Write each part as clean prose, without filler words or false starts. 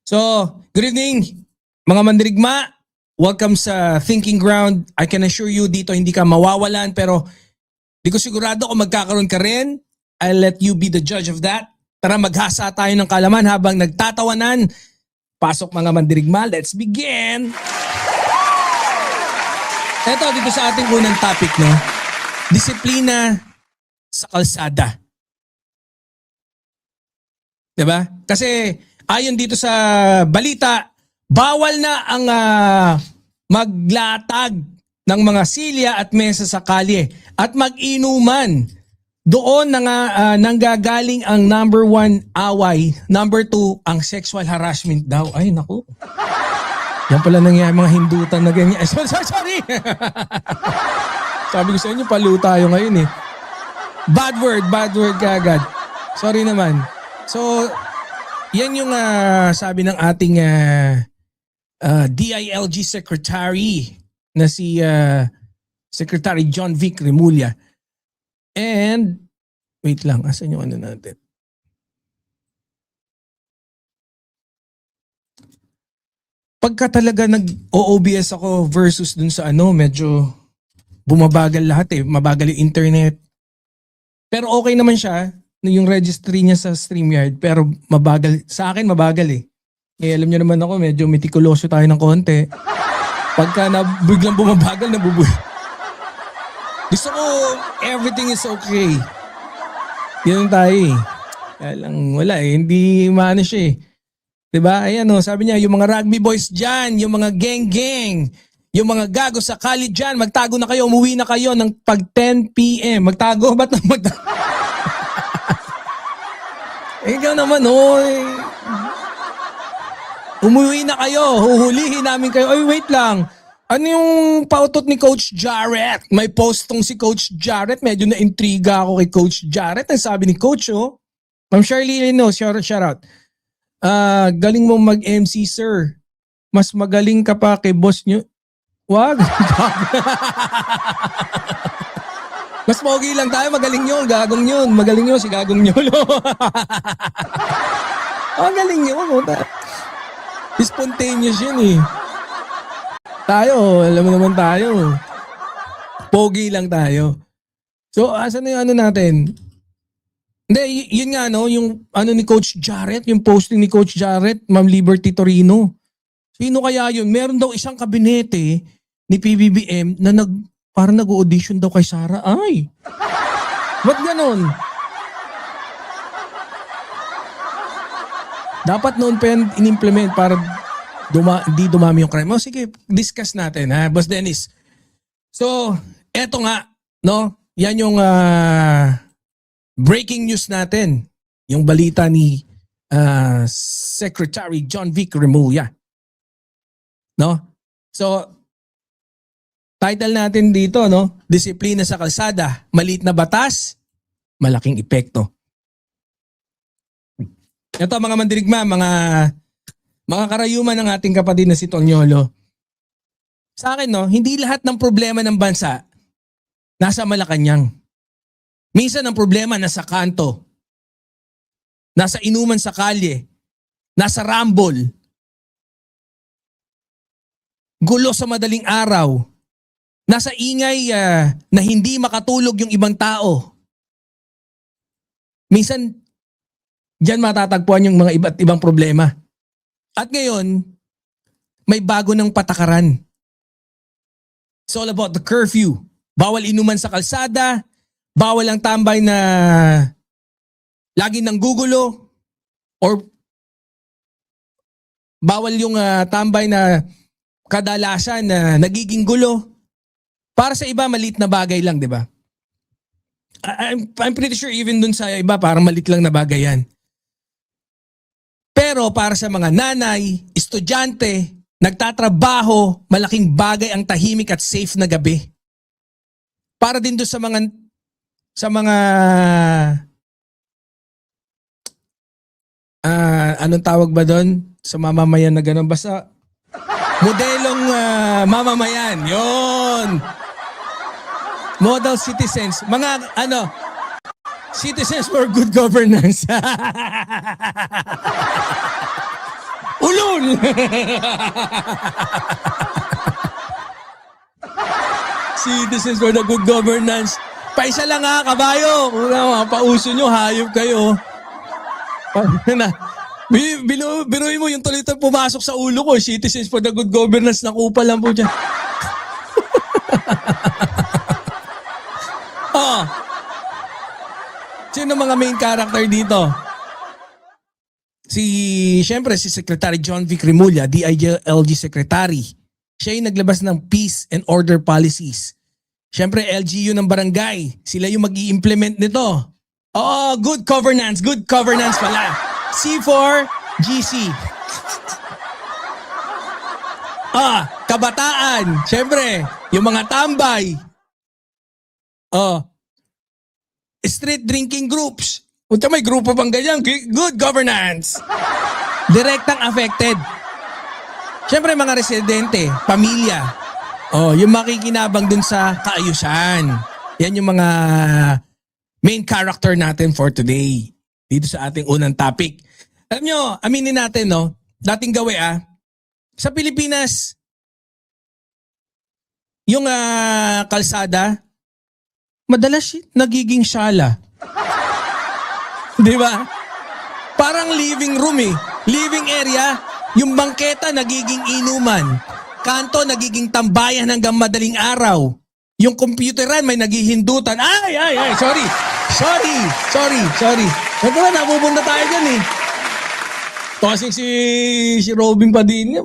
So, good evening mga mandirigma. Welcome sa Thinking Ground. I can assure you dito hindi ka mawawalan pero di ko sigurado kung magkakaroon ka rin. I'll let you be the judge of that. Tara maghasa tayo ng kalaman habang nagtatawanan. Pasok mga mandirigma, let's begin! Ito dito sa ating unang topic, no? Disiplina sa kalsada. Diba? Kasi ayon dito sa balita, bawal na ang maglatag ng mga silya at mesa sa kalye at mag-inuman. Doon nanggagaling ang number 1 away, number 2 ang sexual harassment daw. Ay naku. Yan pala nangyayari mga hindutan na ganyan. Sorry. Sabi ko sa inyo, palo tayo ngayon eh. Bad word kagad. Sorry naman. So, yan yung sabi ng ating DILG Secretary na si Secretary John Vic Remulla. And, wait lang, asan yung ano natin? Pagka talaga nag-OOBS ako versus dun sa medyo bumabagal lahat eh. Mabagal yung internet. Pero okay naman siya, yung registry niya sa StreamYard. Pero mabagal, sa akin mabagal eh. Eh alam niyo naman ako, medyo metikuloso tayo ng konti. Pagka biglang bumabagal, gusto ko, everything is okay. Yun tayo eh. Kaya lang, wala eh. Hindi maano siya eh. Diba? Ayan o, sabi niya, yung mga rugby boys dyan, yung mga gang-gang, yung mga gago sa college dyan, magtago na kayo, umuwi na kayo ng pag 10 p.m. Magtago? Ba't na magtago? Ikaw naman oy. Umuwi na kayo, huhulihin namin kayo. Ay, wait lang. Ano yung pautot ni Coach Jarrett? May post tong si Coach Jarrett. Medyo na-intriga ako kay Coach Jarrett. Ang sabi ni Coach, Ma'am Shirley Lino, shout out. Galing mo mag-MC, sir. Mas magaling ka pa kay boss nyo. Wag. Mas pogi lang tayo, magaling yun. Gagong yun. Magaling yun si Gagong yun. Magaling yun. Spontaneous yun eh. Tayo, alam mo naman tayo. Pogi lang tayo. So, asan na yung ano natin? Hindi, yun nga yung ano ni Coach Jarrett, yung posting ni Coach Jarrett, Ma'am Liberty Torino. Sino kaya yun? Meron daw isang kabinete ni PBBM na parang nag-audition daw kay Sara. Ay! Ba't ganon? Dapat noon pa yan in-implement para di dumami yung crime. Sige, discuss natin ha, Boss Dennis. So, eto nga, yan yung breaking news natin. Yung balita ni Secretary John Vic Remulla. So, title natin dito, Disiplina sa kalsada, maliit na batas, malaking epekto. Ito mga mandirigma, mga karayuman ng ating kapatid na si Tonyolo. Sa akin, hindi lahat ng problema ng bansa nasa Malacanang. Minsan ang problema nasa kanto, nasa inuman sa kalye, nasa rambol, gulo sa madaling araw, nasa ingay na hindi makatulog yung ibang tao. Minsan, diyan matatagpuan yung mga iba't ibang problema. At ngayon, may bago ng patakaran. It's all about the curfew. Bawal inuman sa kalsada, bawal ang tambay na lagi nang gugulo, or bawal yung tambay na kadalasan na nagiging gulo. Para sa iba, maliit na bagay lang, di ba? I'm pretty sure even dun sa iba, parang maliit lang na bagay yan. Pero para sa mga nanay, estudyante, nagtatrabaho, malaking bagay ang tahimik at safe na gabi. Para din doon sa mga anong tawag ba doon? Sa mamamayan na gano'n. Basta modelong mamamayan. Yon. Model citizens. Mga Citizens for Good Governance. Ulo! rule! Citizens for the good governance. Paisa lang ha, kabayo. Una, pauso nyo, hayop kayo. Biruin mo yung tuloy-tuloy pumasok sa ulo ko. Citizens for the good governance, nakupa lang po dyan. Oh. Sino mga main character dito? Siyempre, si Secretary John Vic Remulla, DILG Secretary. Siya yung naglabas ng peace and order policies. Siyempre, LGU ng barangay. Sila yung mag-i-implement nito. Oh, good governance pala. C4, GC. Kabataan. Siyempre, yung mga tambay. Street drinking groups. Punta may grupo pang ganyan. Good governance. Direktang affected. Siyempre mga residente, pamilya. Yung makikinabang dun sa kaayusan. Yan yung mga main character natin for today. Dito sa ating unang topic. Alam nyo, aminin natin, no? Dating gawi, sa Pilipinas, yung kalsada, madalas nagiging sala. Di ba? Parang living room living area, yung bangketa nagiging inuman. Kanto nagiging tambayan hanggang madaling araw. Yung computeran may naghihindutan. Sorry. Ito na, napupunta tayo dyan Tosing si Robin Padilla.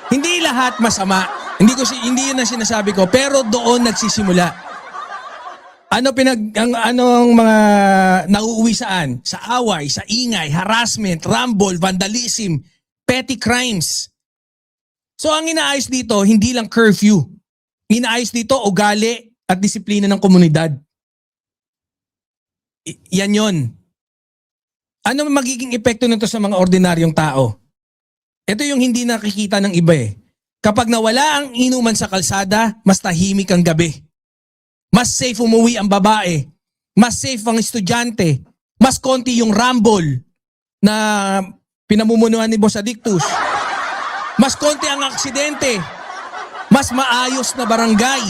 Hindi lahat masama. Hindi yun ang sinasabi ko, pero doon nagsisimula. Anong mga nauuwi saan? Sa away, sa ingay, harassment, rumble, vandalism, petty crimes. So ang inaayos dito, hindi lang curfew. Inaayos dito ugali at disiplina ng komunidad. Yan yon. Ano magiging epekto nito sa mga ordinaryong tao? Ito yung hindi nakikita ng iba Kapag nawala ang inuman sa kalsada, mas tahimik ang gabi. Mas safe umuwi ang babae. Mas safe ang estudyante. Mas konti yung rumble na pinamumunuan ni Boss Adictus. Mas konti ang aksidente. Mas maayos na barangay.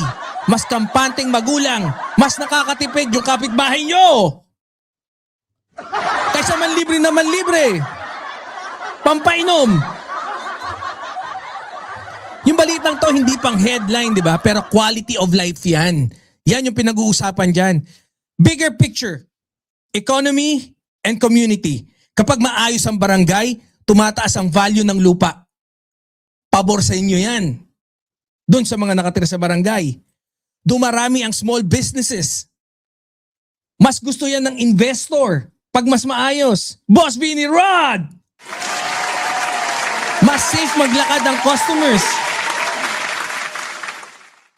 Mas kampanteng magulang. Mas nakakatipid yung kapitbahay nyo. Kaysa manlibre na manlibre. Pampainom. Yung balitang to hindi pang headline, di ba? Pero quality of life yan. Yan yung pinag-uusapan dyan. Bigger picture. Economy and community. Kapag maayos ang barangay, tumataas ang value ng lupa. Pabor sa inyo yan. Doon sa mga nakatira sa barangay. Dumarami ang small businesses. Mas gusto yan ng investor pag mas maayos. Boss Vinny Rod! Mas safe maglakad ang customers.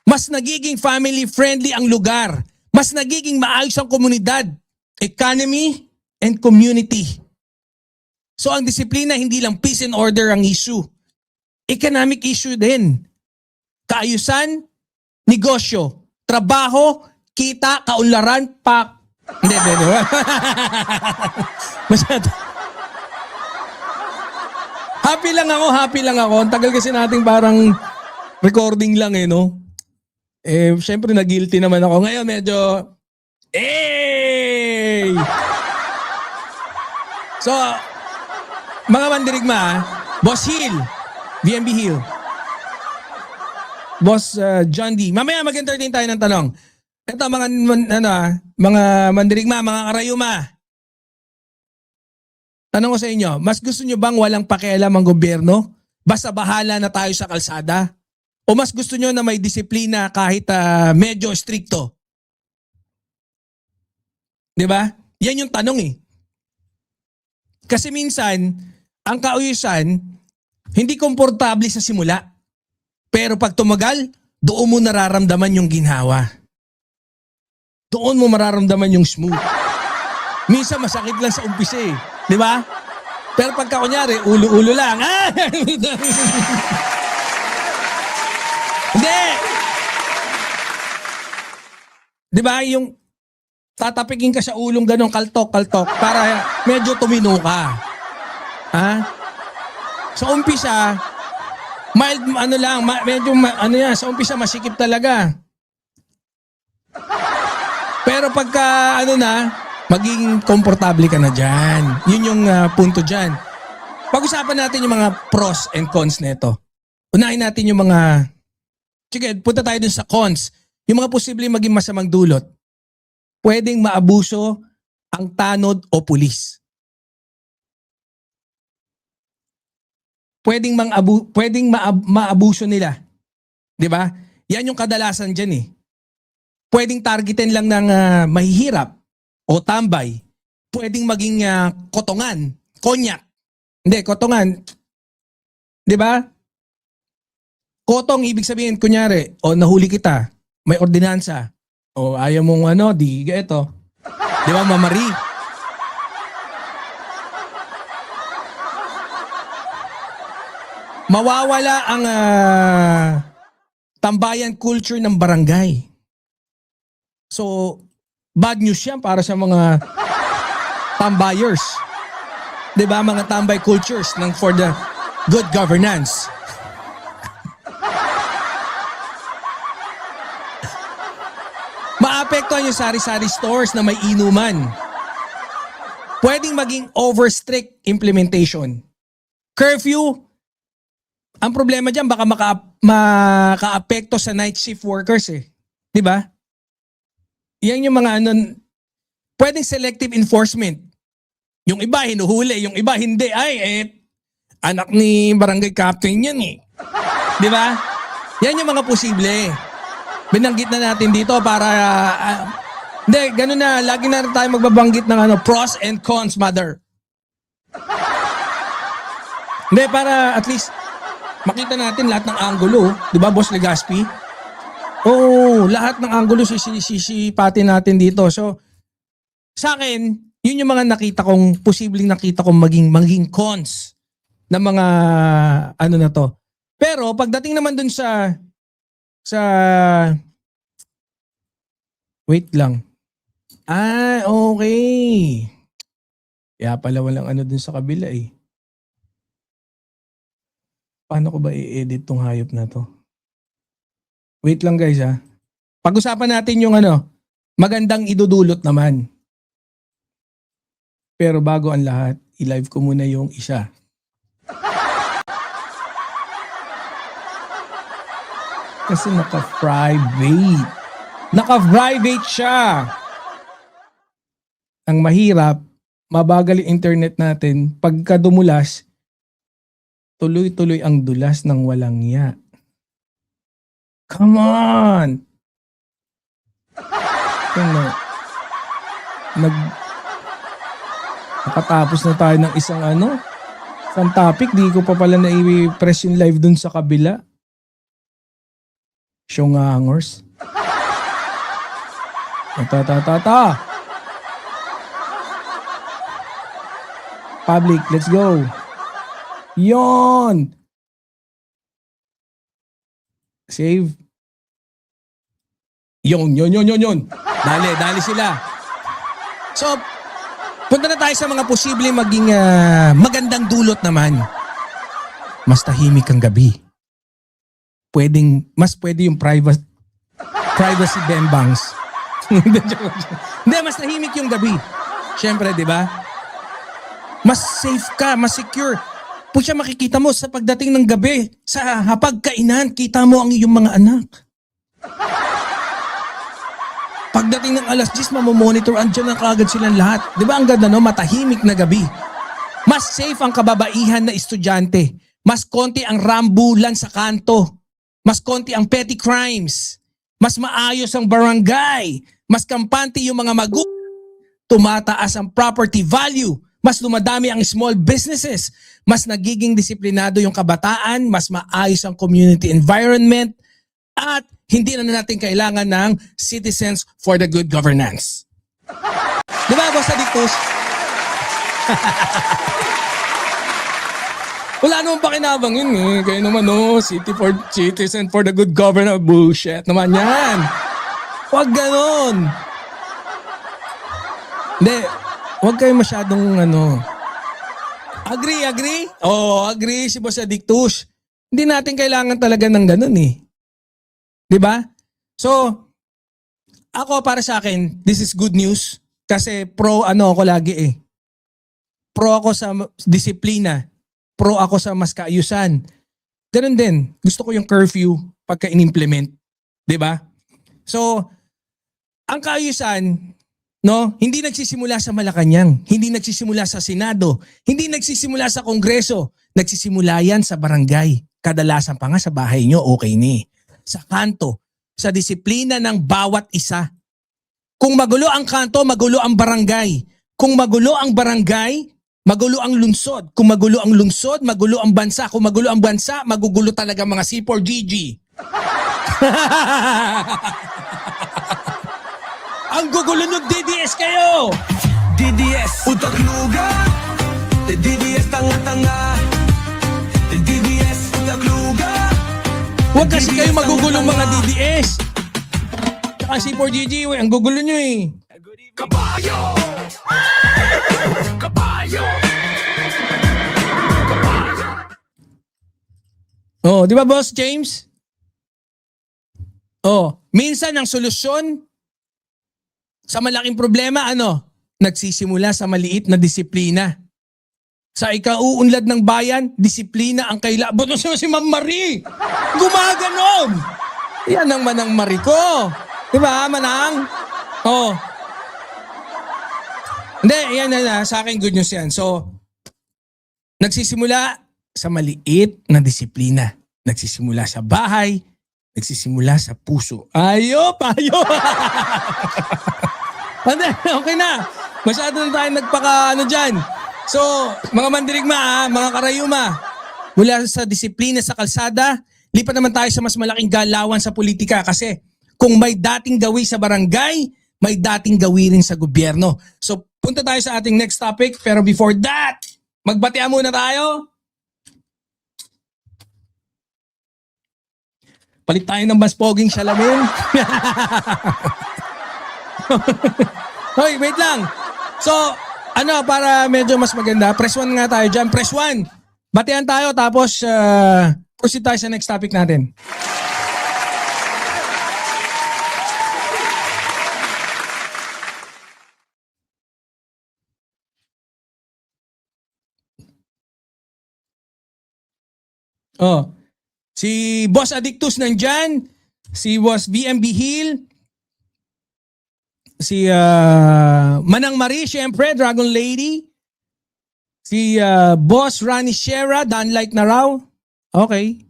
Mas nagiging family-friendly ang lugar. Mas nagiging maayos ang komunidad. Economy and community. So ang disiplina hindi lang peace and order ang issue. Economic issue din. Kaayusan, negosyo, trabaho, kita, kaunlaran, Hindi. Masyado. Happy lang ako. Ang tagal kasi nating parang recording lang no? Syempre na-guilty naman ako. Ngayon medyo, So, mga mandirigma, Boss Hill, VMB Hill, Boss John D. Mamaya mag-entertain tayo ng tanong. Ito mga mandirigma, mga karayuma. Tanong ko sa inyo, mas gusto nyo bang walang pakialam ang gobyerno? Basta bahala na tayo sa kalsada? O mas gusto nyo na may disiplina kahit medyo stricto? Di ba? Yan yung tanong Kasi minsan, ang kauyusan, hindi komportable sa simula. Pero pag tumagal, doon mo nararamdaman yung ginhawa. Doon mo mararamdaman yung smooth. Minsan masakit lang sa umpisa Di ba? Pero pagka kunyari, ulo-ulo lang. Hindi! Di ba? Tatapikin ka sa ulong ganun, kaltok para medyo tumino ka. Ha? Sa umpisa, mild ano lang, ano yan, sa umpisa masikip talaga. Pero pagka ano na, magiging komportable ka na dyan. Yun yung punto dyan. Pag-usapan natin yung mga pros and cons nito. Unahin natin yung mga, sige, punta tayo dun sa cons. Yung mga posibleng maging masamang dulot. Pwedeng maabuso ang tanod o pulis. Pwedeng maabuso nila. 'Di ba? Yan yung kadalasan diyan eh. Pwedeng targetin lang ng mahihirap o tambay. Pwedeng maging kotongan, konyak. Hindi, kotongan. 'Di ba? Kotong ibig sabihin kunyari, o nahuli kita, may ordinansa. O ayaw mong di ito. 'Di ba, mamari? Mawawala ang tambayan culture ng barangay. So, bad news yan para sa mga tambayers. 'Di ba, mga tambay cultures ng for the good governance. Maapektuhan yung sari-sari stores na may inuman. Pwedeng maging over-strict implementation. Curfew, ang problema diyan baka makaapekto sa night shift workers eh. 'Di ba? Yan yung mga pwedeng selective enforcement. Yung iba hinuhuli, yung iba hindi. Anak ni barangay captain yan eh. 'Di ba? Yan yung mga posible. Binanggit na natin dito para hindi, ganun na, lagi na tayo magbabanggit ng pros and cons, mother. Hindi, para at least makita natin lahat ng anggulo, 'di ba, Boss Legaspi? Oo, lahat ng anggulo sisipatin natin dito. So, sa akin, yun yung mga posibleng nakita kong maging cons ng mga na to. Pero pagdating naman dun sa wait lang. Okay. Kaya pala walang dun sa kabila eh. Paano ko ba i-edit tong hayop na to? Wait lang guys ha. Pag-usapan natin yung magandang idudulot naman. Pero bago ang lahat, i-live ko muna yung isa. Kasi naka-private. Naka-private siya. Ang mahirap, mabagal yung internet natin. Pagka dumulas, tuloy-tuloy ang dulas ng walang ya. Come on! Nakatapos na tayo ng isang topic. Di ko pa pala na-i-press yung live dun sa kabila. Syongangers. Public, let's go. Yon. Save. Yon. Dali sila. So, punta na tayo sa mga posibleng maging magandang dulot naman. Mas tahimik ang gabi. Mas pwede yung privacy bembangs. Hindi, mas tahimik yung gabi. Siyempre, di ba? Mas safe ka, mas secure. Pucha, makikita mo sa pagdating ng gabi, sa hapagkainan, kita mo ang iyong mga anak. Pagdating ng alas 10, mamomonitor, andyan na kagad silang lahat. Di ba ang ganda matahimik na gabi. Mas safe ang kababaihan na estudyante. Mas konti ang rambulan sa kanto. Mas konti ang petty crimes. Mas maayos ang barangay. Mas kampante yung mga tumataas ang property value. Mas dumadami ang small businesses. Mas nagiging disiplinado yung kabataan. Mas maayos ang community environment. At hindi na natin kailangan ng citizens for the good governance. Di ba, Boss Adictus? Wala naman pakinabang yun eh. Kaya naman citizen for the good governance. Bullshit naman yan. Huwag ganon. Hindi, huwag kayo masyadong Agree? Oo, agree si Boss Addictus. Hindi natin kailangan talaga ng ganun eh. 'Di ba? So, ako para sa akin, this is good news kasi pro ako lagi eh. Pro ako sa disiplina. Pro ako sa mas kaayusan. Ganun din, gusto ko yung curfew pagka in-implement. 'Di ba? So, ang kaayusan, hindi nagsisimula sa Malacanang, hindi nagsisimula sa Senado, hindi nagsisimula sa Kongreso, nagsisimula yan sa barangay. Kadalasan pa nga sa bahay nyo, okay ni. Sa kanto, sa disiplina ng bawat isa. Kung magulo ang kanto, magulo ang barangay. Kung magulo ang barangay, magulo ang lungsod. Kung magulo ang lungsod, magulo ang bansa. Kung magulo ang bansa, magugulo talaga mga C4GG. Ang gugulo nyo, DDS kayo! DDS, utak luga. DDS, tanga-tanga. DDS, utak luga. Huwag kasi kayo magugulong mga DDS. Tsaka C4GG, ang gugulo nyo eh. Kabayo! Kabayo! Oh, di ba Boss James? Oh, minsan ang solusyon sa malaking problema, nagsisimula sa maliit na disiplina. Sa ikauunlad ng bayan, disiplina ang kailangan. Buto si Ma'am Marie! Gumaganon! Yan ang Manang Marie ko. Diba, Manang? Oh. Hindi, yan na. Sa akin, good news yan. So, nagsisimula sa maliit na disiplina. Nagsisimula sa bahay. Nagsisimula sa puso. Ayop! Okay na. Masyado na tayo nagpaka dyan. So, mga mandirigma, mga karayuma, mula sa disiplina sa kalsada, lipat naman tayo sa mas malaking galawan sa politika kasi kung may dating gawi sa barangay, may dating gawi rin sa gobyerno. So, punta tayo sa ating next topic. Pero before that, magbatian muna tayo. Palit tayo ng mas poging salamin. Hoy, wait lang. So, para medyo mas maganda, press 1 nga tayo dyan. Press 1. Batian tayo tapos proceed tayo sa next topic natin. Oh, si Boss Addictus nandyan, si Boss BMB Hill, si Manang Marie, syempre, Dragon Lady, si Boss Rani Shera, Danlike na raw. Okay,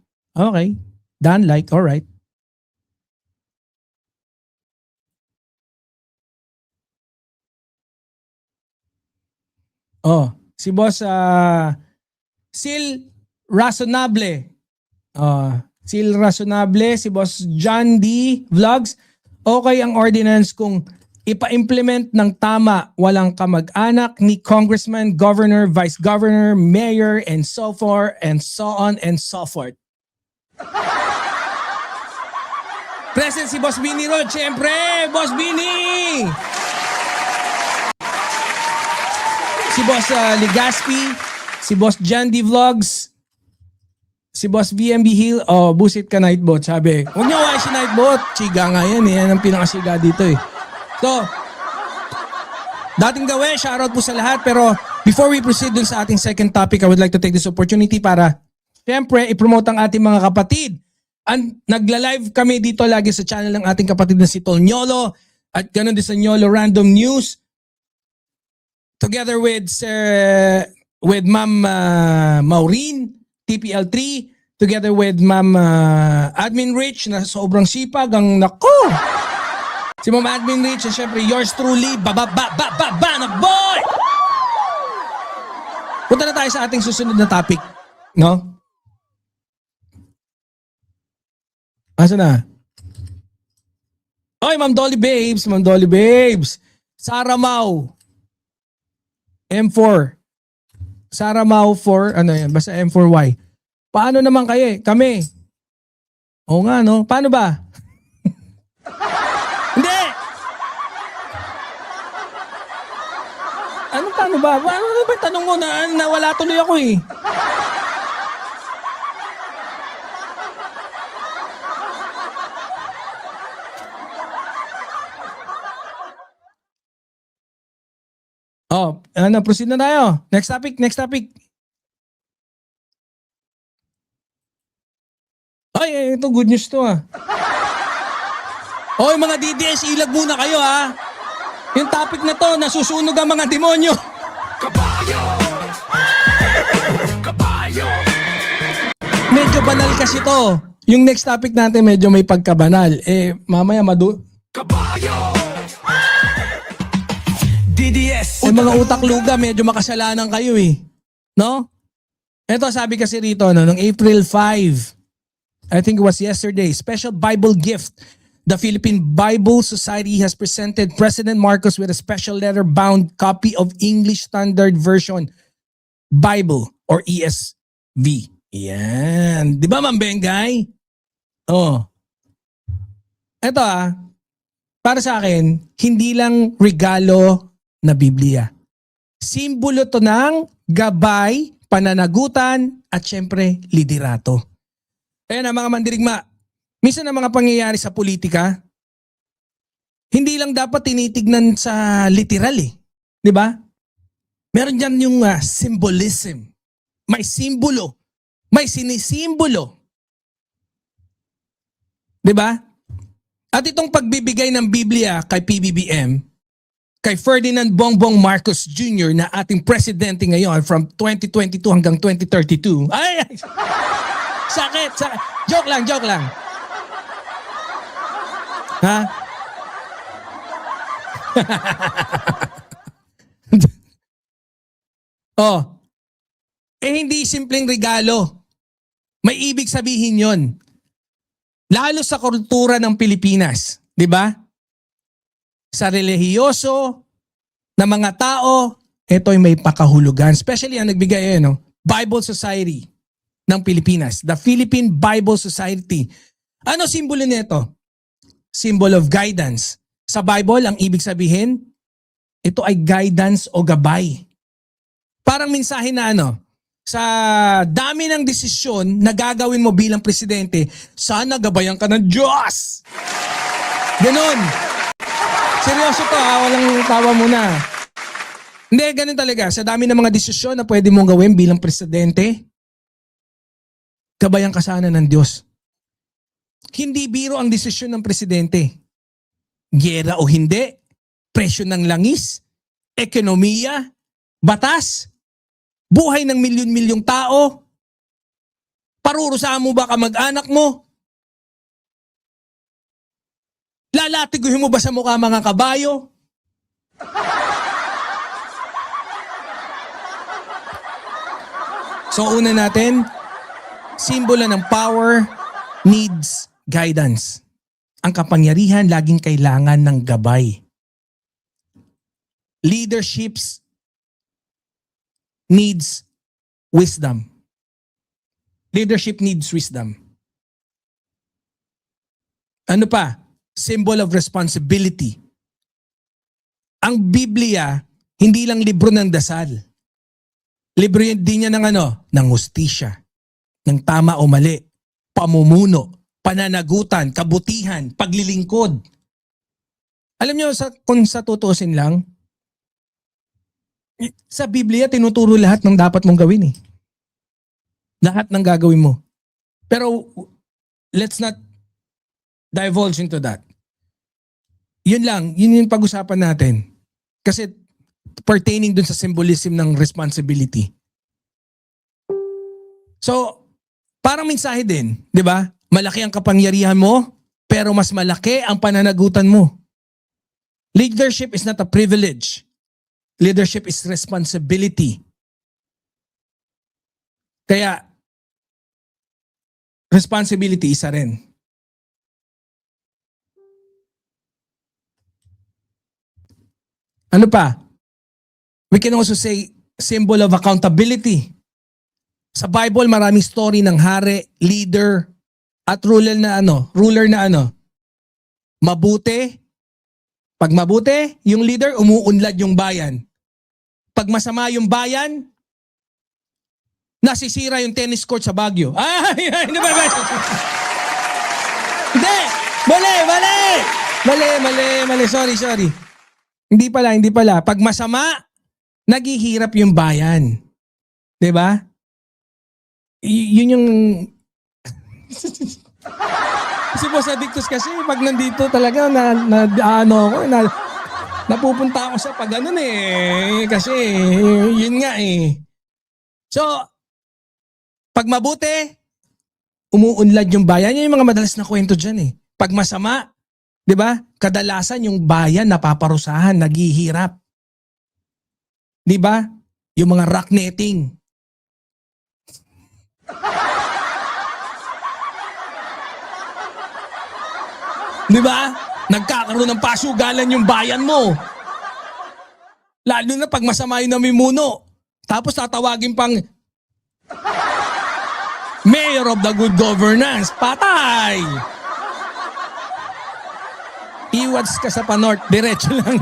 Danlike, alright. Oh, si Boss Sil Razonable. Sil Razonable, si Boss John D. Vlogs. Okay ang ordinance kung ipa-implement ng tama, walang kamag-anak ni congressman, governor, vice governor, mayor, and so forth, and so on and so forth. Present si Boss Bini Rod, syempre! Boss Bini! Si Boss Ligaspi, si Boss John D. Vlogs, si Boss BMB Hill, busit ka Nightbot, sabi. Huwag niyo si Nightbot. Chiga nga yan eh. Yan ang pinakasiga dito eh. So, dating gawin, shoutout po sa lahat. Pero before we proceed dun sa ating second topic, I would like to take this opportunity para, siyempre, i-promote ang ating mga kapatid. Nagla-live kami dito lagi sa channel ng ating kapatid na si Tol Nyolo at ganoon din sa Nyolo Random News. Together with Ma'am Maureen, TPL3, together with Ma'am Admin Rich na sobrang sipag ang nako. Si Ma'am Admin Rich and syempre yours truly, boy! Punta na tayo sa ating susunod na topic, no? Asa na? Oy, Ma'am Dolly Babes. Sarah Mau. M4. Sarah Mau 4, basta M4Y. Paano naman kayo? Kami. Oo nga, no? Paano ba? Hindi! Paano ba? Ano ba yung tanong mo na nawala tuloy ako eh? Oh, proceed na tayo. Next topic. Ay, ito good news to ah. Hoy mga DDS, ilag muna kayo ha. Yung topic na to, nasusunog ang mga demonyo. Kabayo! Kabayo! Medyo banal kasi to. Yung next topic natin medyo may pagkabanal. Mamaya Kabayo! DDS! mga utak luga, medyo makasalanan kayo eh. No? Ito sabi kasi rito, noong April 5, I think it was yesterday, special Bible gift. The Philippine Bible Society has presented President Marcos with a special leather-bound copy of English Standard Version Bible or ESV. Yan. Di ba, Ma'am Bengay? Oh. Ito para sa akin, hindi lang regalo na Biblia. Simbolo to ng gabay, pananagutan, at syempre, liderato. Ayan mga mandirigma, minsan ang mga pangyayari sa politika, hindi lang dapat tinitignan sa literal eh. Di ba? Meron dyan yung symbolism. May simbolo. May sinisimbolo. Di ba? At itong pagbibigay ng Biblia kay PBBM, kay Ferdinand Bongbong Marcos Jr. na ating presidente ngayon from 2022 hanggang 2032. Ay! Sakit. Joke lang. Ha? Oh. Hindi simpleng regalo. May ibig sabihin yon. Lalo sa kultura ng Pilipinas. Di ba? Sa relihiyoso na mga tao, ito'y may pakahulugan. Especially ang nagbigay Bible Society ng Pilipinas. The Philippine Bible Society. Ano simbolo nito? Symbol of guidance. Sa Bible, ang ibig sabihin, ito ay guidance o gabay. Parang mensahe na sa dami ng desisyon na gagawin mo bilang presidente, sana gabayan ka ng Diyos. Ganon. Seryoso to walang tawa muna. Hindi, ganun talaga. Sa dami ng mga desisyon na pwede mong gawin bilang presidente, gabayan ka sana ng Diyos. Hindi biro ang desisyon ng presidente. Giyera o hindi, presyo ng langis, ekonomiya, batas, buhay ng milyon-milyong tao, parurusahan mo ba kamag-anak mo? Lalatiguhin mo ba sa mukha mga kabayo? So una natin, simbolo ng power needs guidance. Ang kapangyarihan laging kailangan ng gabay. Leaderships needs wisdom. Leadership needs wisdom. Ano pa? Symbol of responsibility. Ang Biblia, hindi lang libro ng dasal. Libro din niya ng hustisya, ng tama o mali, pamumuno, pananagutan, kabutihan, paglilingkod. Alam niyo, kung sa tutusin lang, sa Biblia, tinuturo lahat ng dapat mong gawin eh. Lahat ng gagawin mo. Pero, let's not divulge into that. Yun yung pag-usapan natin. Kasi pertaining dun sa symbolism ng responsibility. So, parang mensahe din, di ba? Malaki ang kapangyarihan mo, pero mas malaki ang pananagutan mo. Leadership is not a privilege. Leadership is responsibility. Kaya, responsibility isa rin. Ano pa? We can also say symbol of accountability. Sa Bible, maraming story ng hari, leader, at ruler na mabuti. Pag mabuti, yung leader, umuunlad yung bayan. Pag masama yung bayan, nasisira yung tennis court sa Baguio. Hindi ba? Hindi! Mali. Sorry. Hindi pala. Pag masama, naghihirap yung bayan. 'Di ba? Yun yung si Boss Adictus kasi pag nandito talaga napupunta ako sa pag kasi yun nga eh. So, pag mabuti, umuunlad yung bayan. Yan yung mga madalas na kwento dyan eh. Pag masama, di ba? Kadalasan yung bayan napaparusahan, naghihirap. Di ba? Yung mga rock netting. Di ba? Nagkakaroon ng pasugalan yung bayan mo. Lalo na pag masama yung namumuno. Tapos tatawagin pang Mayor of the Good Governance. Patay! Iwats ka sa pa-north. Diretso lang.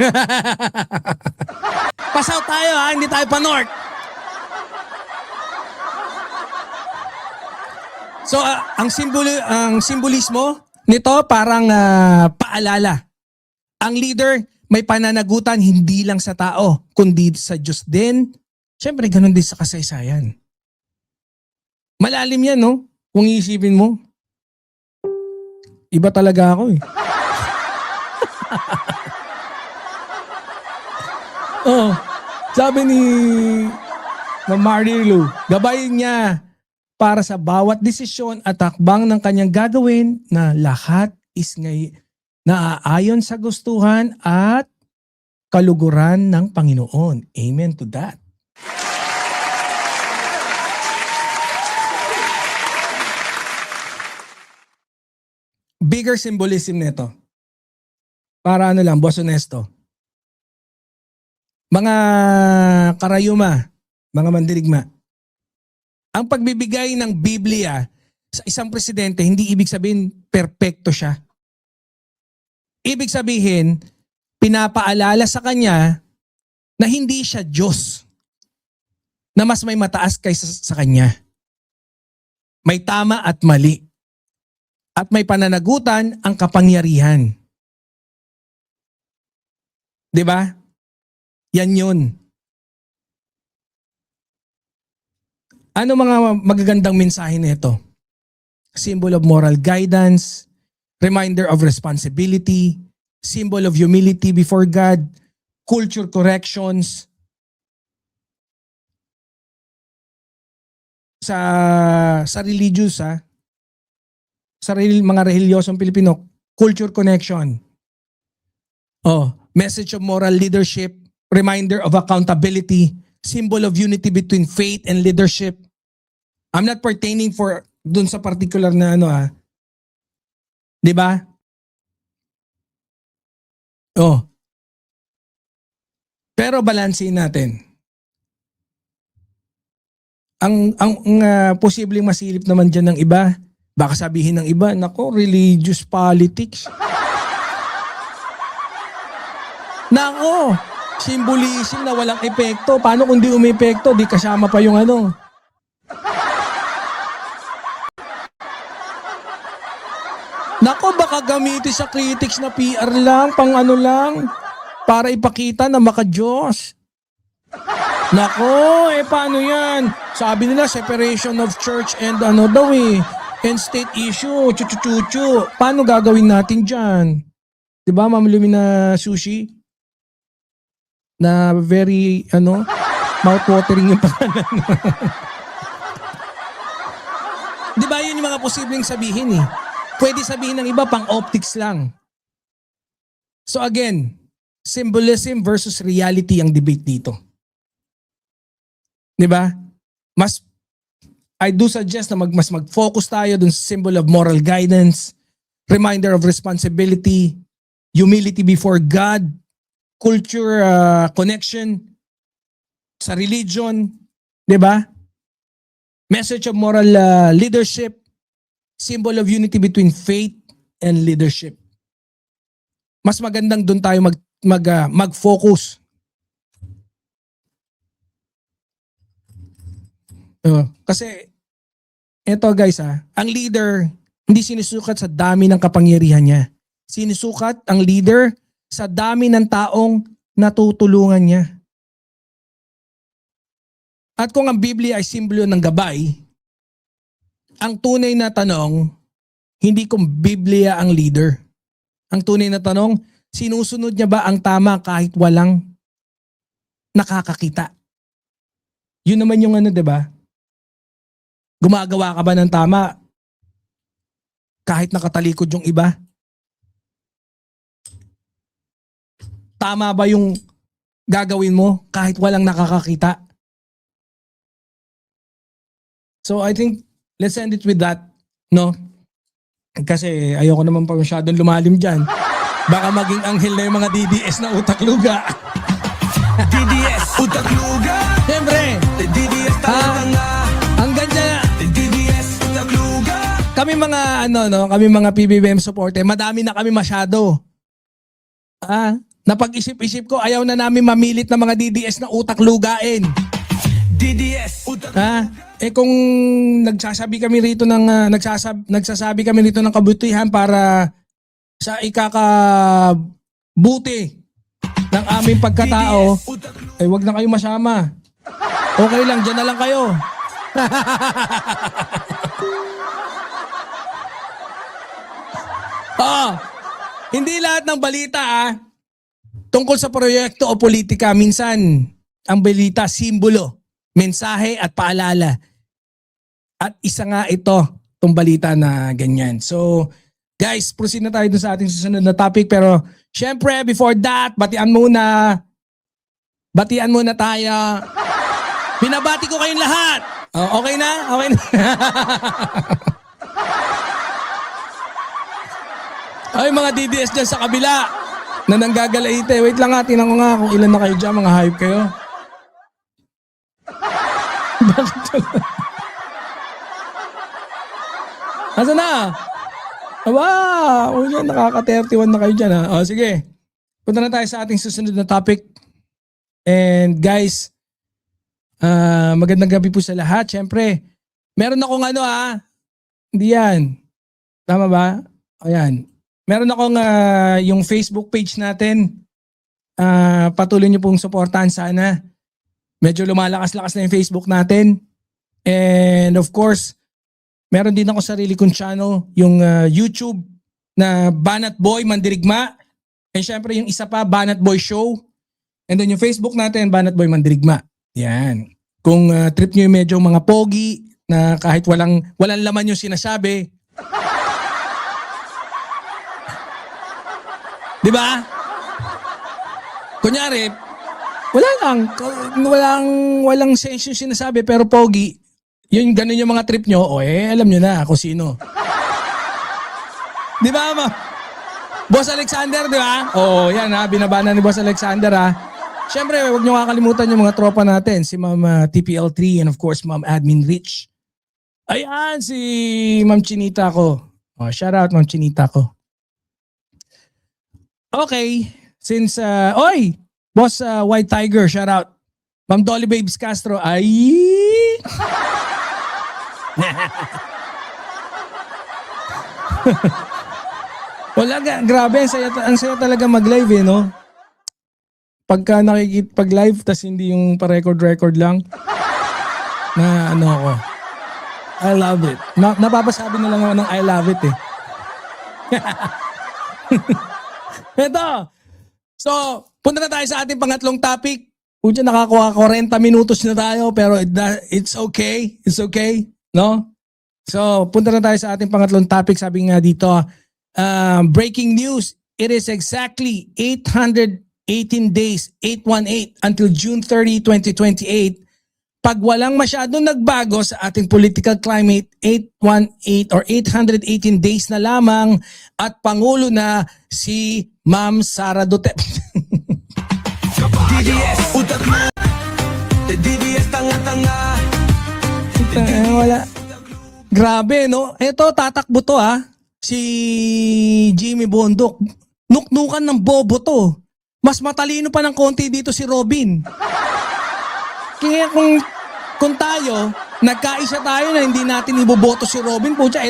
Pasaw tayo ha, hindi tayo pa-north. So, ang simbolismo nito parang paalala. Ang leader may pananagutan hindi lang sa tao, kundi sa Diyos din. Siyempre, ganun din sa kasaysayan. Malalim yan, no? Kung iisipin mo. Iba talaga ako eh. Oh, sabi ni Marilu, gabayin niya para sa bawat desisyon at hakbang ng kanyang gagawin na lahat is naaayon sa gustuhan at kaluguran ng Panginoon. Amen to that. Bigger symbolism nito. Para Boss Honesto. Mga karayuma, mga mandirigma. Ang pagbibigay ng Biblia sa isang presidente, hindi ibig sabihin perpekto siya. Ibig sabihin, pinapaalala sa kanya na hindi siya Diyos. Na mas may mataas kaysa sa kanya. May tama at mali. At may pananagutan ang kapangyarihan. 'Di ba? Yan yun. Ano mga magagandang mensahe nito? Symbol of moral guidance, reminder of responsibility, symbol of humility before God, culture corrections. Sa religious sa mga reliyosong Pilipino, culture connection. Message of moral leadership, reminder of accountability, symbol of unity between faith and leadership. I'm not pertaining for dun sa particular na 'Di ba? Pero balansehin natin. Ang posibleng masilip naman diyan ng iba, baka sabihin ng iba, nako, religious politics. Nako, symbolism na walang epekto. Paano kung di umepekto? Di kasama pa yung Nako, baka gamitin sa critics na PR lang, pang lang, para ipakita na maka-Diyos. Nako, paano yan? Sabi nila, separation of church and and state issue, chuchu. Paano gagawin natin dyan? Diba, Ma'am Lumina Sushi? Na very, mouth-watering yung pangalan. Diba, yun yung mga posibleng sabihin eh. Pwede sabihin ng iba, pang optics lang. So again, symbolism versus reality ang debate dito. Diba? I do suggest na mas mag-focus tayo dun sa symbol of moral guidance, reminder of responsibility, humility before God, culture connection sa religion, 'di ba? Message of moral leadership, symbol of unity between faith and leadership. Mas magandang doon tayo mag-focus. Kasi, eto guys ang leader, hindi sinusukat sa dami ng kapangyarihan niya. Sinusukat ang leader sa dami ng taong natutulungan niya. At kung ang Biblia ay simbolo ng gabay, ang tunay na tanong, hindi kung Biblia ang leader. Ang tunay na tanong, sinusunod niya ba ang tama kahit walang nakakakita? Yun naman yung ano, 'di ba? Gumagawa ka ba ng tama kahit nakatalikod yung iba? Tama ba yung gagawin mo kahit walang nakakakita? So I think let's end it with that, no? Kasi ayoko naman pa masyadong lumalim dyan. Baka maging anghel na yung mga DDS na utak luga. DDS, utak luga. Siyempre, DDS, tanga-tanga. ang ganda. DDS, utak luga. Kami mga kami mga PBBM supporter, madami na kami masyado. Napag-isip-isip ko, ayaw na namin mamilit na mga DDS na utak lugain. DDS, utak Kung nagsasabi kami rito ng nagsasabi kami rito ng kabutihan para sa ikakabuti ng aming pagkatao, wag na kayo masama. Okay lang, dyan na lang kayo. Hindi lahat ng balita tungkol sa proyekto o politika. Minsan, ang balita, simbolo, mensahe at paalala. At isa nga ito, itong balita na ganyan. So, guys, proceed na tayo dun sa ating susunod na topic. Pero, syempre, before that, batian muna tayo. Binabati ko kayong lahat. Okay na? Okay na? Ay, mga DDS dyan sa kabila na nanggagalaite. Wait lang tinan ko nga kung ilan na kayo dyan, mga hype kayo. Bakit wala? Asa na? Aba, nakaka-31 na kayo dyan sige. Punta na tayo sa ating susunod na topic. And guys, magandang gabi po sa lahat. Siyempre, meron akong hindi yan. Tama ba? Ayan. Meron akong yung Facebook page natin. Patuloy niyo pong suportahan sana. Medyo lumalakas-lakas na yung Facebook natin. And of course, meron din ako sarili kong channel, yung YouTube na Banat Boy Mandirigma. And syempre yung isa pa, Banat Boy Show. And then yung Facebook natin, Banat Boy Mandirigma. Yan. Kung trip nyo yung medyo mga pogi na kahit walang laman yung sinasabi. Di ba? Kunyari, walang sense yung sinasabi pero pogi. Yun, ganun yung mga trip nyo, alam nyo na kung sino. Di ba, Boss Alexander, di ba? Yan binabana ni Boss Alexander Siyempre, huwag nyo kakalimutan yung mga tropa natin, si Ma'am TPL3 and of course, Ma'am Admin Rich. Ayan, si Ma'am Chinita ko. Shout out, Ma'am Chinita ko. Okay, since, Boss White Tiger, shout out. Ma'am Dolly Babes Castro, grabe, ang saya talaga mag-live no? Pagka pag-live tas hindi yung pa-record lang na ako. I love it. Napapasabi na lang ako ng I love it Eto. So, punta na tayo sa ating pangatlong topic. Pucha, nakakuha 40 minutos na tayo pero it's okay. It's okay. No? So, punta na tayo sa ating pangatlong topic. Sabi nga dito, breaking news. It is exactly 818 days, 818 until June 30, 2028. Pag walang masyadong nagbago sa ating political climate, 818 or 818 days na lamang at Pangulo na si Ma'am Sara Duterte. DDS, utak mo. DDS, tanga-tanga. Wala. Grabe, no? Ito, tatakbo to si Jimmy Bondok. Nuknukan ng bobo to. Mas matalino pa ng konti dito si Robin. Kaya kung tayo, nagkaisa tayo na hindi natin iboboto si Robin. Pucha,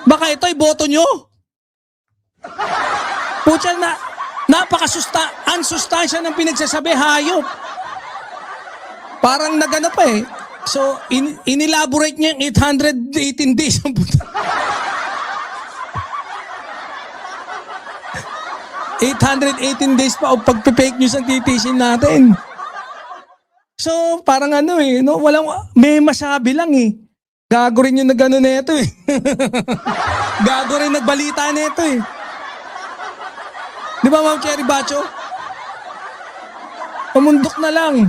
baka ito ay boto nyo. Pucha, unsustansya ng pinagsasabi, hayop. Parang nagano pa eh. So, inelaborate niya yung 818 days. 818 days pa o pagpe-fake news ang titisin natin. So, parang ano eh, no? May masabi lang eh. Gago rin yung nagano na ito eh. Gago rin nagbalita na ito eh. Di ba, Ma'am Cherry Bacho? Pamundok na lang.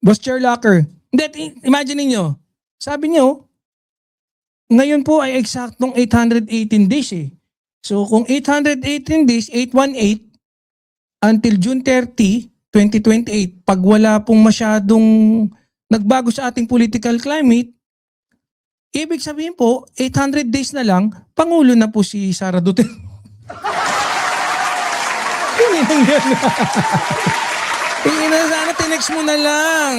Boss Chair Locker. Hindi, imagine niyo. Sabi niyo, ngayon po ay eksaktong 818 days eh. So kung 818 days, 818 until June 30, 2028, pag wala pong masyadong nagbago sa ating political climate, ibig sabihin po, 800 days na lang, Pangulo na po si Sara Duterte. Sana tinext mo na lang.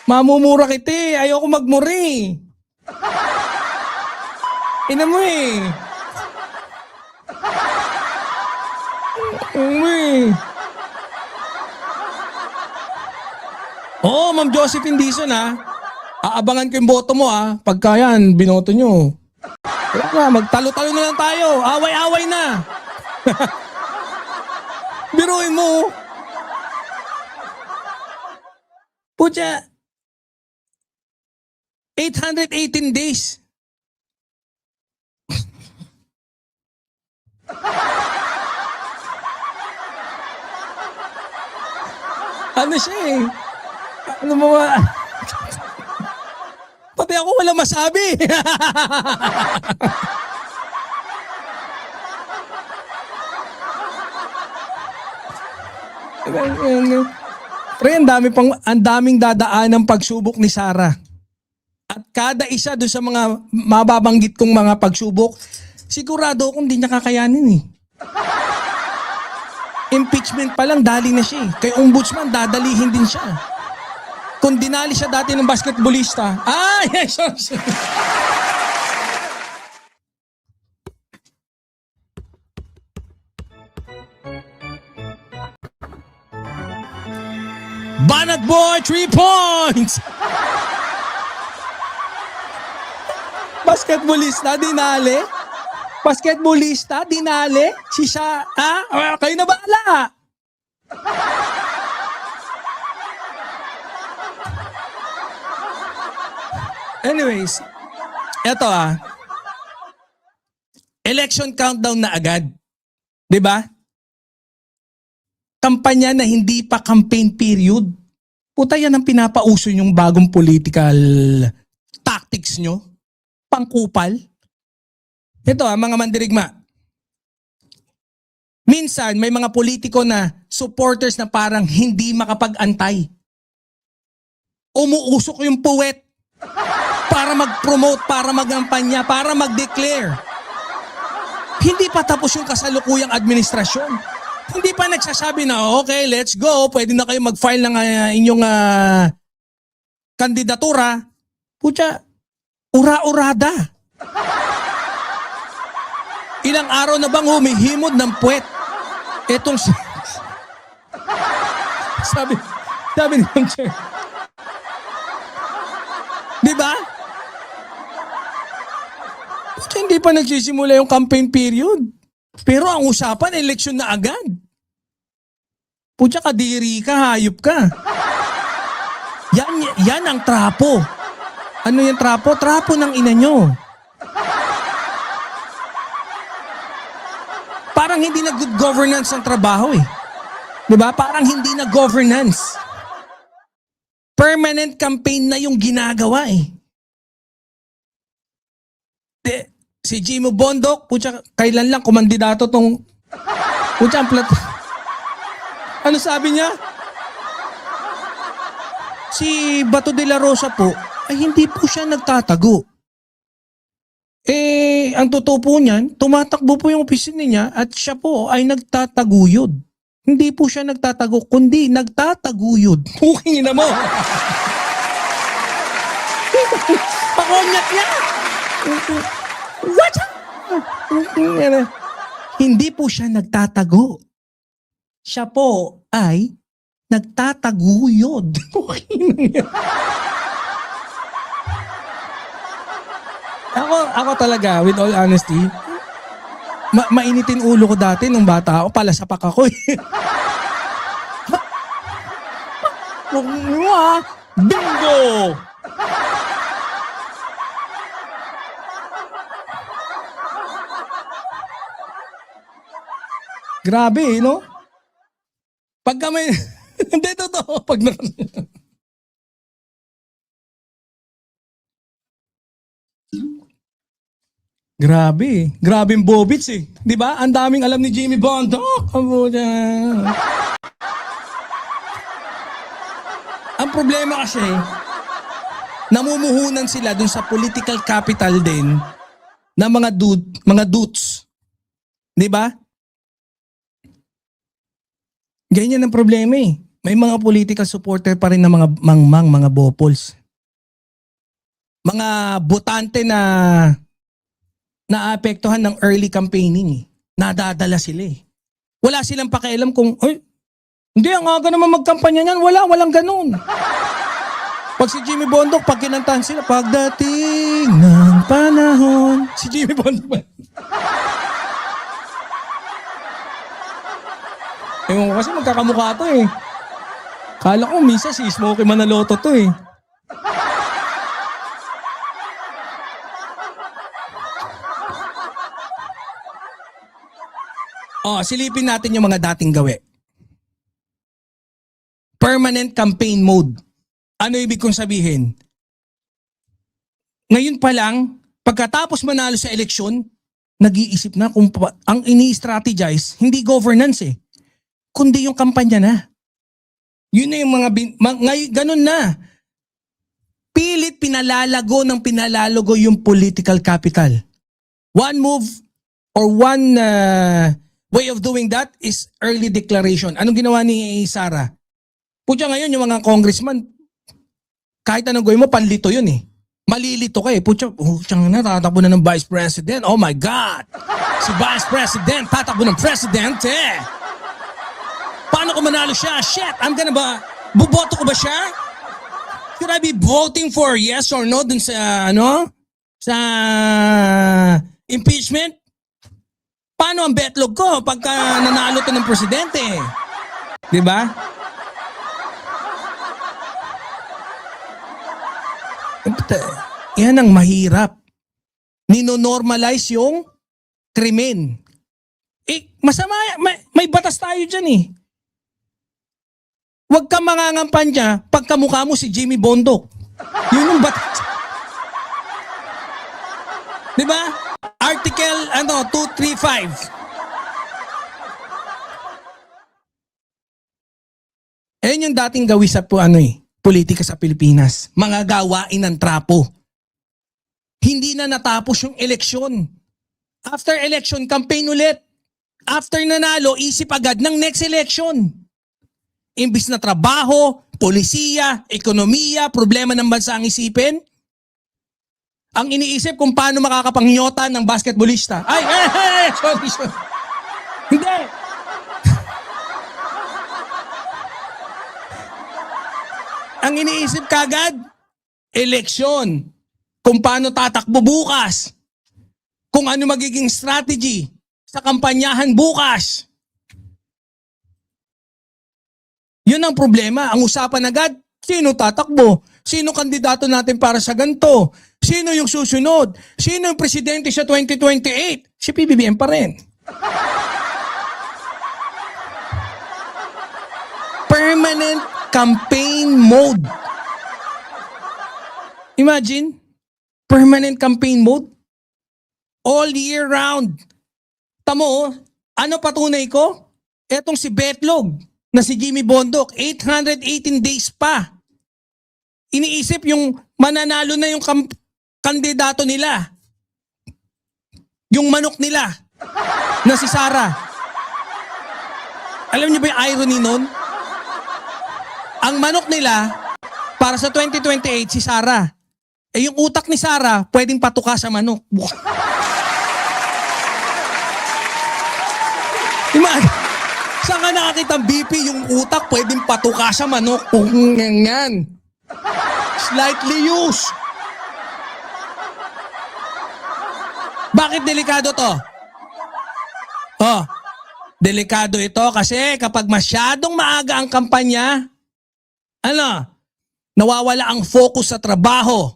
Mamumura kita eh. Ayoko magmuri. Ina mo eh. Oo, Ma'am Josephine Dizon ha. Aabangan ko yung boto mo ha. Pagka yan, binoto nyo. Wala na, magtalo-talo na lang tayo. Away-away na. Biruin mo. Pucha, 818 days. Ano siya eh? Ano mga... Pati ako wala masabi. Pre, ang daming dadaan ng pagsubok ni Sara. At kada isa doon sa mga mababanggit kong mga pagsubok, sigurado akong hindi niya kakayanin eh. Impeachment pa lang, dali na siya eh. Kay ombudsman, dadalihin din siya. Kung dinali siya dati ng basketballista, yes. Banat Boy, 3 points! Basketballista, dinali? Basketballista, dinali? Si siya, kayo na bahala. Anyways, eto election countdown na agad. 'Di ba? Kampanya na hindi pa campaign period. Puta, yan ang pinapauso yung bagong political tactics nyo. Pangkupal. Ito mga mandirigma. Minsan may mga politiko na supporters na parang hindi makapag-antay. Umuusok yung puwet para mag-promote, para mag-kampanya, para mag-declare. Hindi pa tapos yung kasalukuyang administrasyon. Hindi pa nagsasabi na, okay, let's go, pwede na kayo mag-file ng inyong kandidatura. Pucha, ura-urada. Ilang araw na bang humihimod ng puwet? Etong sabi ni Ma'am Chair. Di ba? Pucha, hindi pa nagsisimula yung campaign period. Pero ang usapan, eleksyon na agad. Pucha, kadiri ka, hayop ka. Yan ang trapo. Ano yung trapo? Trapo ng ina nyo. Parang hindi na good governance ang trabaho eh. Diba? Parang hindi na governance. Permanent campaign na yung ginagawa eh. Si Jimo Bondok, pucha, kailan lang kumandidato tong... Pucha, ang plat... Ano sabi niya? Si Bato de la Rosa po, ay hindi po siya nagtatago. Ang totoo po niyan, tumatakbo po yung opisina niya at siya po ay nagtataguyod. Hindi po siya nagtatago, kundi nagtataguyod. Puking na mo. Pakonyak niya. What? Hindi po siya nagtatago. Siya po ay nagtataguyod. ako talaga, with all honesty, mainitin ulo ko dati nung bata ako, palasapak ako eh. Bingo! Grabe eh, no? Pagka may... Hindi, totoo. Pag Grabe eh. Grabe yung bobits eh. Di ba? Ang daming alam ni Jimmy Bond. Oh, kabuda. Ang problema kasi, namumuhunan sila dun sa political capital din ng mga dudes. Di ba? Ganyan ang problema eh. May mga political supporter pa rin na mga mangmang, mga bopols. Mga botante na naapektuhan ng early campaigning eh. Nadadala sila eh. Wala silang pakialam kung, ay, hindi, ang aga naman magkampanya niyan. Walang ganun. Pag si Jimmy Bondoc, pag kinantahan sila, pagdating ng panahon, si Jimmy Bondoc ba? Ewan ko kasi magkakamukha to eh. Kala ko misa si Smokey Manaloto to eh. Oh, silipin natin yung mga dating gawi. Permanent campaign mode. Ano ibig kong sabihin? Ngayon pa lang, pagkatapos manalo sa eleksyon, nag-iisip na kung ang ini-strategize, hindi governance eh, kundi yung kampanya na. Yun na yung ngayon, ganun na. Pilit pinalalago yung political capital. One move or one way of doing that is early declaration. Anong ginawa ni Sara? Pucha ngayon yung mga congressman, kahit anong gawin mo, panlito yun eh. Malilito ka eh. Pucha na, tatakbo na ng Vice President. Oh my God! Si Vice President, tatakbo ng President eh. Paano kung manalo siya? Shit, buboto ko ba siya? Should I be voting for yes or no dun sa, sa impeachment? Paano ang betlog ko pagka nanalo to ng presidente? Diba? Yan ang mahirap. Nino-normalize yung krimen. Masama, may batas tayo dyan eh. Huwag kang mangangampanya pag kamukha mo si Jimmy Bondoc. Yun ang batas. Diba? Article 235. Ayan yung dating gawi sa politika sa Pilipinas. Mga gawain ng trapo. Hindi na natapos yung eleksyon. After election, campaign ulit. After nanalo, isip agad ng next election. Imbis na trabaho, polisiya, ekonomiya, problema ng bansa ang isipin, ang iniisip kung paano makakapangyota ng basketballista. Sorry. Hindi. Ang iniisip kagad, eleksyon. Kung paano tatakbo bukas. Kung ano magiging strategy sa kampanyahan bukas. Yun ang problema. Ang usapan agad, sino tatakbo? Sino kandidato natin para sa ganito? Sino yung susunod? Sino yung presidente sa 2028? Si PBBM pa rin. Permanent campaign mode. Imagine, permanent campaign mode. All year round. Tamo, ano patunay ko? Etong si Betlog na si Jimmy Bondoc, 818 days pa. Iniisip yung mananalo na yung kandidato nila. Yung manok nila na si Sara. Alam niyo ba yung irony nun? Ang manok nila, para sa 2028, si Sara. Eh yung utak ni Sara, pwedeng patuka sa manok. Saan ka nakakita BP yung utak pwedeng patuka sa manok? Kung yan. Slightly used. Bakit delikado to? Oh, delikado ito kasi kapag masyadong maaga ang kampanya, nawawala ang focus sa trabaho.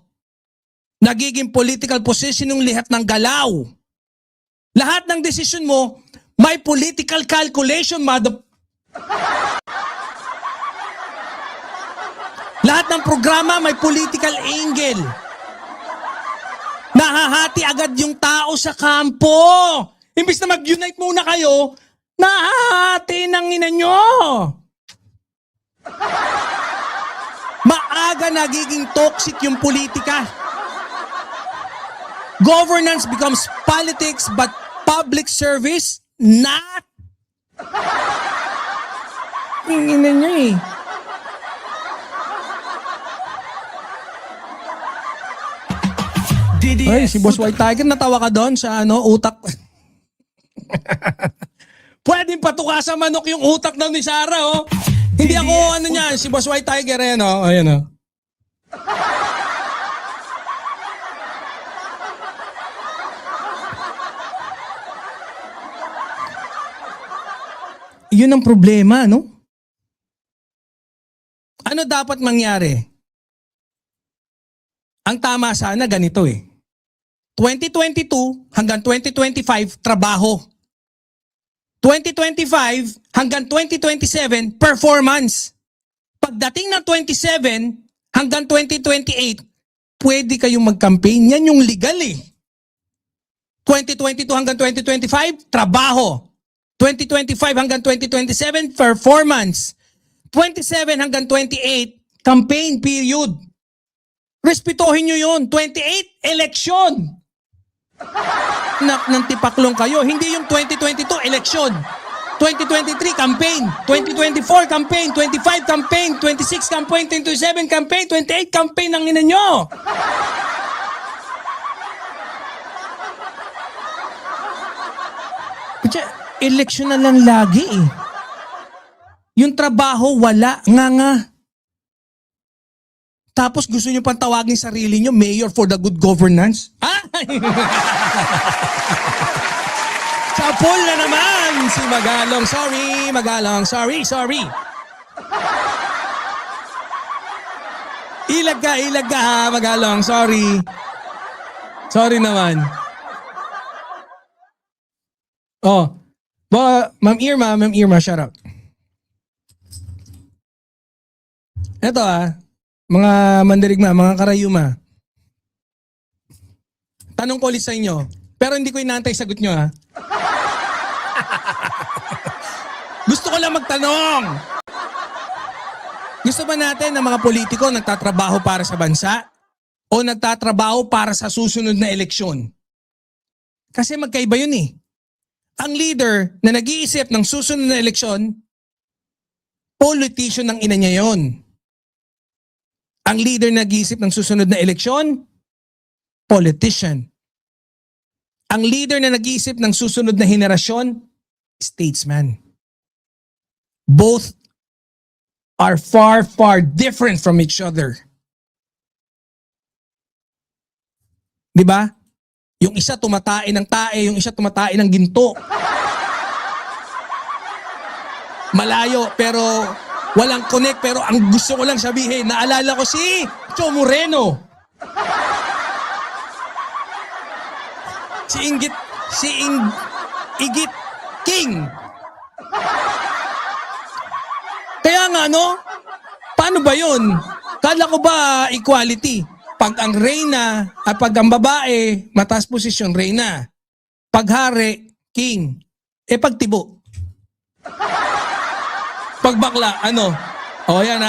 Nagiging political position yung lahat ng galaw. Lahat ng desisyon mo, may political calculation, Lahat ng programa may political angle. Nahahati agad yung tao sa kampo. Imbis na mag-unite muna kayo, nahahati ng ina nyo. Maaga nagiging toxic yung politika. Governance becomes politics but public service, not. Ina nyo eh. Ay, si Boss White Tiger, natawa ka doon sa utak. Pwedeng patuka sa manok yung utak daw ni Sara, oh. Hindi ako niyan, si Boss White Tiger, ayan, oh. Ayan, oh. Yun ang problema, no? Ano dapat mangyari? Ang tama sana ganito eh. 2022 hanggang 2025, trabaho. 2025 hanggang 2027, performance. Pagdating ng 27 hanggang 2028, pwede kayong mag-campaign. Yan yung legal eh. 2022 hanggang 2025, trabaho. 2025 hanggang 2027, performance. 27 hanggang 28, campaign period. Respetuhin nyo yun. 28, election. Ng tipaklong kayo. Hindi yung 2022, election. 2023, campaign. 2024, campaign. 25, campaign. 26, campaign. 27, campaign. 28, campaign ng ina nyo. Election na lang lagi eh. Yung trabaho, wala. Nga. Tapos gusto nyo pang tawagin sarili nyo, Mayor for the Good Governance? Sa poll na naman, si Magalong. Sorry, Magalong. Sorry. Ilag ka ha, Magalong. Sorry naman. Oh, Ma'am Irma, shout out. Eto mga mandirigma, mga karayuma. Tanong ko ulit sa inyo, pero hindi ko inaantay sagot nyo ha. Gusto ko lang magtanong. Gusto ba natin na mga politiko nagtatrabaho para sa bansa o nagtatrabaho para sa susunod na eleksyon? Kasi magkaiba yun eh. Ang leader na nag-iisip ng susunod na eleksyon, politician ng ina niya yun. Ang leader na nag-iisip ng susunod na eleksyon, politician. Ang leader na nag-iisip ng susunod na henerasyon, statesman. Both are far, far different from each other. Di ba? Yung isa tumatain ng tae, yung isa tumatain ng ginto. Malayo pero walang connect, pero ang gusto ko lang sabihin, naalala ko si Cho Moreno. Si Igit King. Kaya nga paano ba yun? Kala ko ba equality? Pag ang reyna at pag ang babae, mataas posisyon, reyna. Pag hari, king. Pag tibo. Pag bakla, O yan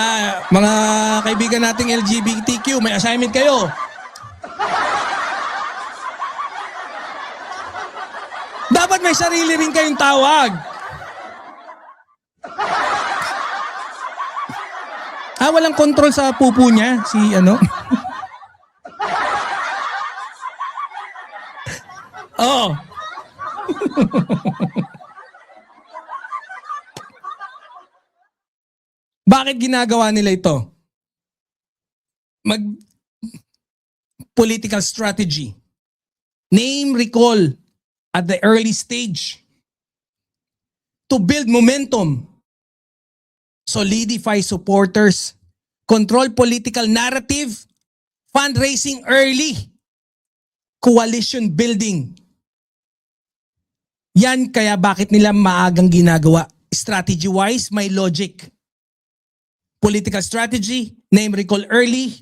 mga kaibigan nating LGBTQ, may assignment kayo. Dapat may sarili rin kayong tawag. Walang control sa pupo niya, si ano? Oo. Bakit ginagawa nila ito? Political strategy. Name recall at the early stage. To build momentum. Solidify supporters. Control political narrative. Fundraising early. Coalition building. Yan kaya bakit nila maagang ginagawa. Strategy-wise, may logic. Political strategy, name recall early,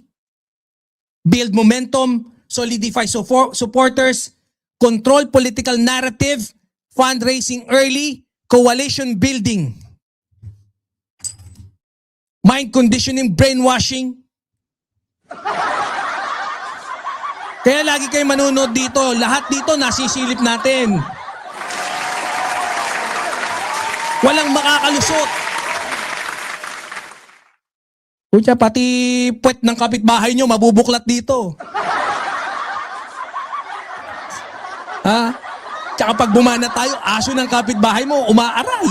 build momentum, solidify supporters, control political narrative, fundraising early, coalition building, mind conditioning, brainwashing. Kaya lagi kayo manonood dito, lahat dito nasisilip natin. Walang makakalusot. Kutya, pati puwet ng kapitbahay nyo mabubuklat dito. Ha? Tsaka pag bumana tayo, aso ng kapitbahay mo, umaaray.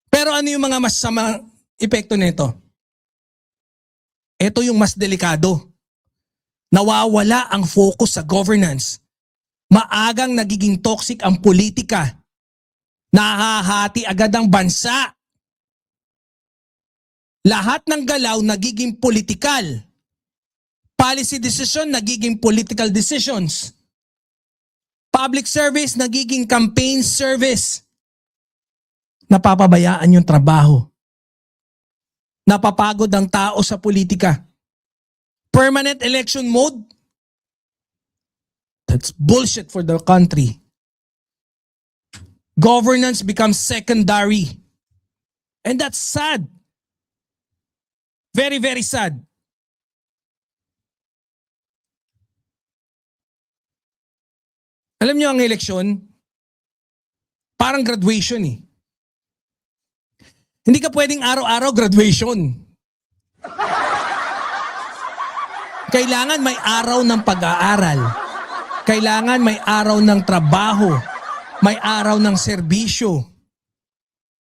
Pero ano yung mga masasamang epekto nito? Ito yung mas delikado. Nawawala ang focus sa governance. Maagang nagiging toxic ang politika. Nahahati agad ang bansa. Lahat ng galaw nagiging political. Policy decision nagiging political decisions. Public service nagiging campaign service. Napapabayaan yung trabaho. Napapagod ang tao sa politika. Permanent election mode? That's bullshit for the country. Governance becomes secondary. And that's sad. Very, very sad. Alam niyo ang eleksyon, parang graduation eh. Hindi ka pwedeng araw-araw graduation. Kailangan may araw ng pag-aaral. Kailangan may araw ng trabaho. May araw ng serbisyo.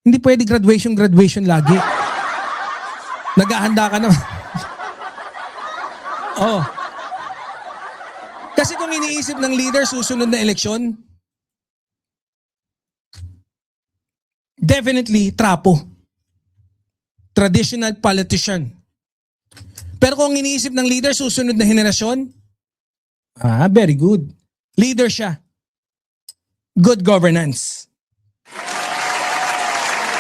Hindi pwede graduation lagi. Naghahanda ka naman. Oh. Kasi kung iniisip ng leader susunod na eleksyon, definitely trapo. Traditional politician. Pero kung iniisip ng leader susunod na henerasyon, very good. Leader siya. Good governance.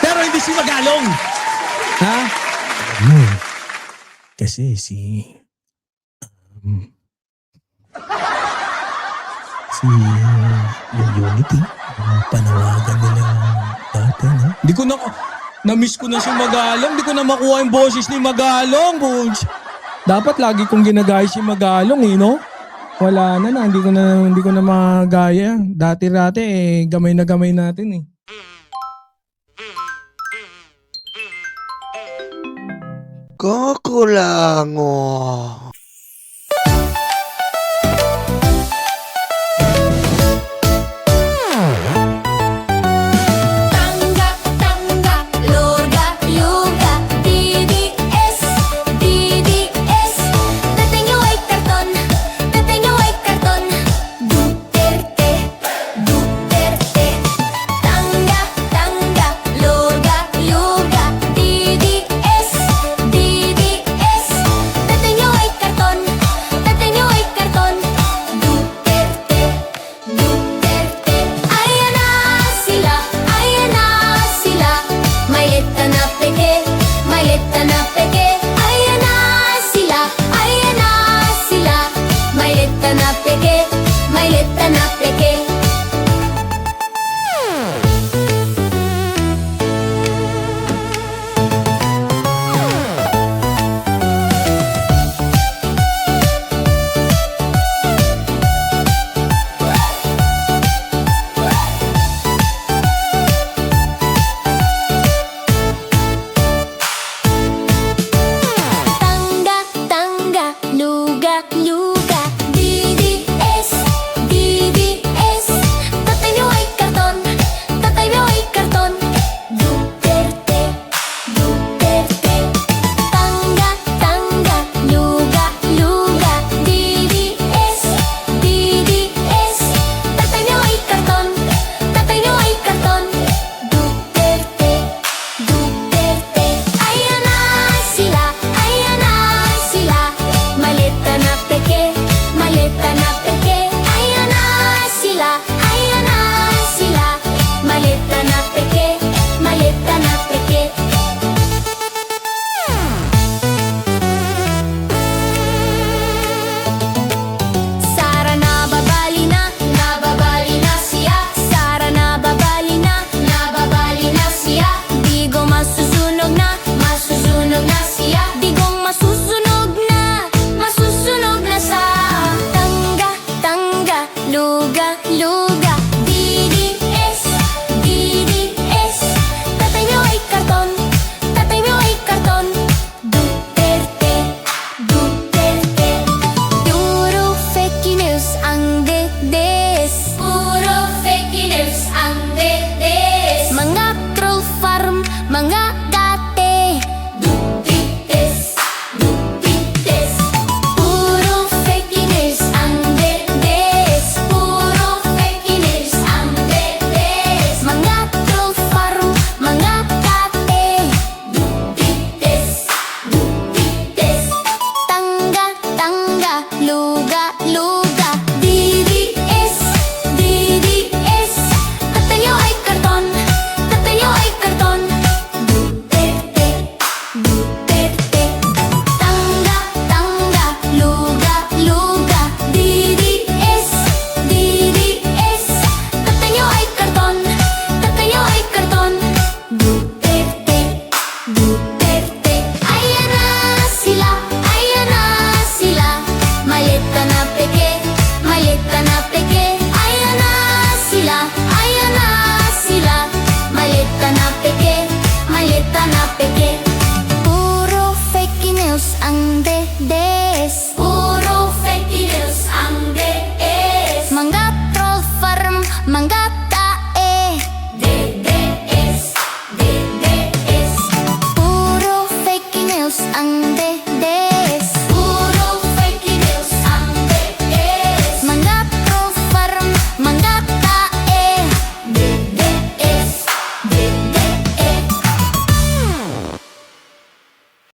Pero hindi si Magalong. Ha? Kasi yung Unity, panawagan nila dati, no? Hindi ko na-miss ko na si Magalong. Hindi ko na makuha yung boses ni Magalong. Dapat lagi kong ginagaya si Magalong, eh, no? Wala na, hindi ko na magaya. Dati-dati, gamay na gamay natin, eh. Kukulango.